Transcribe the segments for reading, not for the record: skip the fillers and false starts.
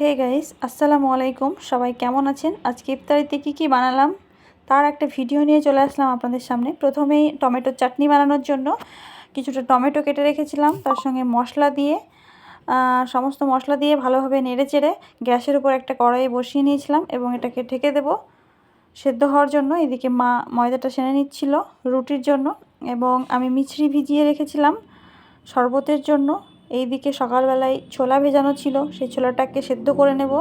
Hey guys, আসসালামু আলাইকুম। সবাই কেমন আছেন? আজকে ইফতারিতে কি বানালাম তার একটা ভিডিও নিয়ে চলে আসলাম আপনাদের সামনে। প্রথমেই টমেটোর চাটনি বানানোর জন্য কিছুটা টমেটো কেটে রেখেছিলাম, তার সঙ্গে মশলা দিয়ে সমস্ত মশলা দিয়ে ভালোভাবে নেড়েচেড়ে গ্যাসের উপর একটা কড়াই বসিয়ে নিয়েছিলাম এবং এটাকে ঢেকে দেব সেদ্ধ হওয়ার জন্য। এদিকে মা ময়দাটা সেনে নিচ্ছিল রুটির জন্য এবং আমি মিছরি ভিজিয়ে রেখেছিলাম শরবতের জন্য। এইদিকে সকালবেলায় ছোলা ভেজানো ছিল, সেই ছোলাটাকে সেদ্ধ করে নেব,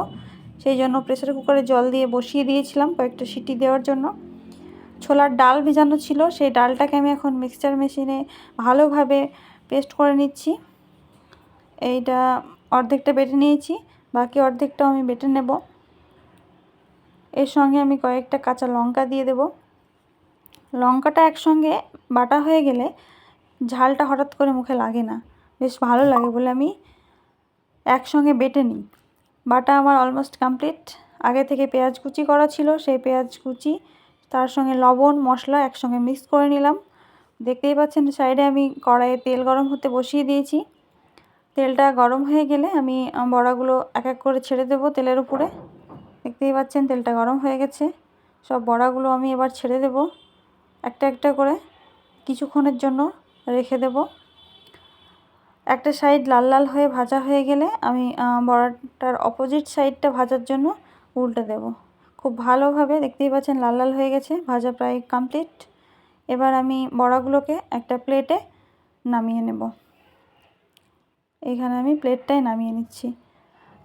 সেই জন্য প্রেসার কুকারে জল দিয়ে বসিয়ে দিয়েছিলাম কয়েকটা সিটি দেওয়ার জন্য। ছোলার ডাল ভেজানো ছিল, সেই ডালটাকে আমি এখন মিক্সচার মেশিনে ভালোভাবে পেস্ট করে নিচ্ছি। এইটা অর্ধেকটা বেটে নিয়েছি, বাকি অর্ধেকটাও আমি বেটে নেব। এর সঙ্গে আমি কয়েকটা কাঁচা লঙ্কা দিয়ে দেব। লঙ্কাটা একসঙ্গে বাটা হয়ে গেলে ঝালটা হঠাৎ করে মুখে লাগে না, বেশ ভালো লাগে বলে আমি একসঙ্গে বেটে নিই। বাটা আমার অলমোস্ট কমপ্লিট। আগে থেকে পেঁয়াজ কুচি করা ছিল, সেই পেঁয়াজ কুচি তার সঙ্গে লবণ মশলা একসঙ্গে মিক্স করে নিলাম। দেখতেই পাচ্ছেন সাইডে আমি কড়াইয়ে তেল গরম হতে বসিয়ে দিয়েছি। তেলটা গরম হয়ে গেলে আমি বড়াগুলো এক এক করে ছেড়ে দেব তেলের উপরে। দেখতেই পাচ্ছেন তেলটা গরম হয়ে গেছে, সব বড়াগুলো আমি এবার ছেড়ে দেব একটা একটা করে। কিছুক্ষণের জন্য রেখে দেব। একটা সাইড লাল লাল হয়ে ভাজা হয়ে গেলে আমি বড়াটার অপোজিট সাইডটা ভাজার জন্য উল্টে দেব। খুব ভালোভাবে দেখতেই পাচ্ছেন লাল লাল হয়ে গেছে, ভাজা প্রায় কমপ্লিট। এবার আমি বড়াগুলোকে একটা প্লেটে নামিয়ে নেব। এখানে আমি প্লেটটাই নামিয়ে নিচ্ছি।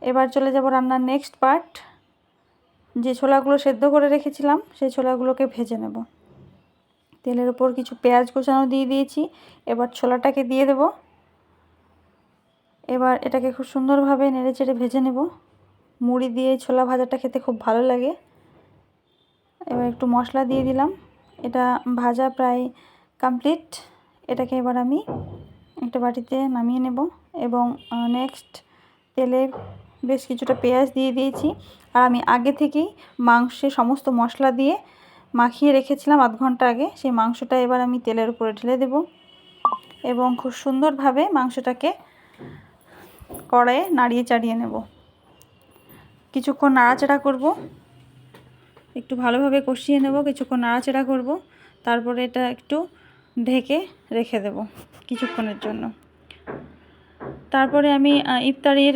এবার চলে যাব রান্নার নেক্সট পার্ট। যে ছোলাগুলো সেদ্ধ করে রেখেছিলাম সেই ছোলাগুলোকে ভেজে নেব। তেলের উপর কিছু পেঁয়াজ কুচানো দিয়ে দিয়েছি, এবার ছোলাটাকে দিয়ে দেব। এবার এটাকে খুব সুন্দরভাবে নেড়েচেড়ে ভেজে নেব। মুড়ি দিয়ে ছোলা ভাজাটা খেতে খুব ভালো লাগে। এবার একটু মশলা দিয়ে দিলাম। এটা ভাজা প্রায় কমপ্লিট। এটাকে এবার আমি একটা বাটিতে নামিয়ে নেব এবং নেক্সট তেলে বেশ কিছুটা পেঁয়াজ দিয়ে দিয়েছি। আর আমি আগে থেকেই মাংসে সমস্ত মশলা দিয়ে মাখিয়ে রেখেছিলাম আধ ঘন্টা আগে। সেই মাংসটা এবার আমি তেলের উপরে ঢেলে দেব এবং খুব সুন্দরভাবে মাংসটাকে কড়াইয়ে নাড়িয়ে চাড়িয়ে নেব। কিছুক্ষণ নাড়াচাড়া করব, একটু ভালোভাবে কষিয়ে নেব, কিছুক্ষণ নাড়াচাড়া করব, তারপরে এটা একটু ঢেকে রেখে দেব কিছুক্ষণের জন্য। তারপরে আমি ইফতারির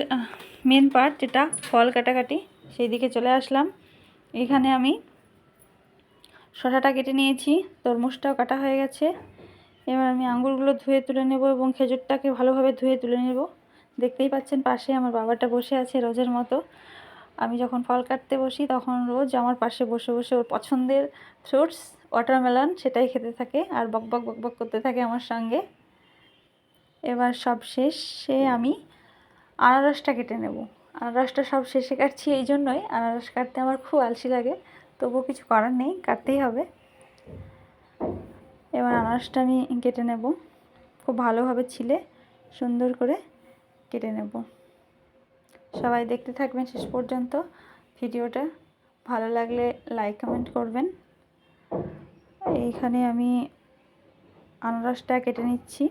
মেন পার্ট যেটা ফল কাটাকাটি, সেই দিকে চলে আসলাম। এখানে আমি শসাটা কেটে নিয়েছি, তরমুজটাও কাটা হয়ে গেছে। এবার আমি আঙুরগুলো ধুয়ে তুলে নেব এবং খেজুরটাকে ভালোভাবে ধুয়ে তুলে নেব। দেখতেই পাচ্ছেন পাশে আমার বাবাটা বসে আছে রোজের মতো। আমি যখন ফল কাটতে বসি তখন রোজ আমার পাশে বসে বসে ওর পছন্দের ফ্রুটস ওয়াটারমেলন সেটাই খেতে থাকে আর বকবক বকবক করতে থাকে আমার সঙ্গে। এবার সব শেষে আমি আনারসটা কেটে নেব। আনারসটা সব শেষে কাটছি, এই জন্যই আনারস কাটতে আমার খুব আলসি লাগে, তবুও কিছু করার নেই, কাটতেই হবে। এবার আনারসটা আমি কেটে নেব, খুব ভালোভাবে ছিলে সুন্দর করে কেটে নেব। সবাই দেখতে থাকবেন শেষ পর্যন্ত ভিডিওটা। ভালো লাগলে লাইক কমেন্ট করবেন। এইখানে আমি আনারসটা কেটে নিচ্ছি।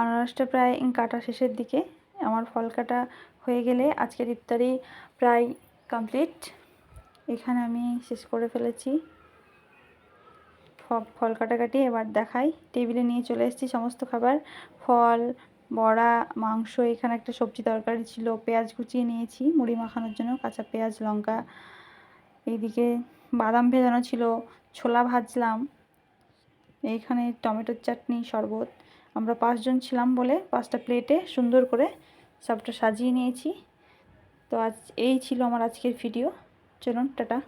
আনারসটা প্রায় কাটা শেষের দিকে। আমার ফল কাটা হয়ে গেলে আজকের ইফতারি প্রায় কমপ্লিট। এখানে আমি শেষ করে ফেলেছি ফল কাটাকাটি। এবার দেখাই, টেবিলে নিয়ে চলে এসেছি সমস্ত খাবার, ফল, বড়া, মাংস, এখানে একটা সবজি তরকারি ছিল, পেঁয়াজ কুচিয়ে নিয়েছি মুড়ি মাখানোর জন্য, কাঁচা পেঁয়াজ লঙ্কা, এইদিকে বাদাম ভেজানো ছিল, ছোলা ভাজলাম, এইখানে টমেটোর চাটনি, শরবত। আমরা 5 জন ছিলাম বলে 5টা প্লেটে সুন্দর করে সবটা সাজিয়ে নিয়েছি। তো আজ এই ছিল আমার আজকের ভিডিও। চলুন টাটা।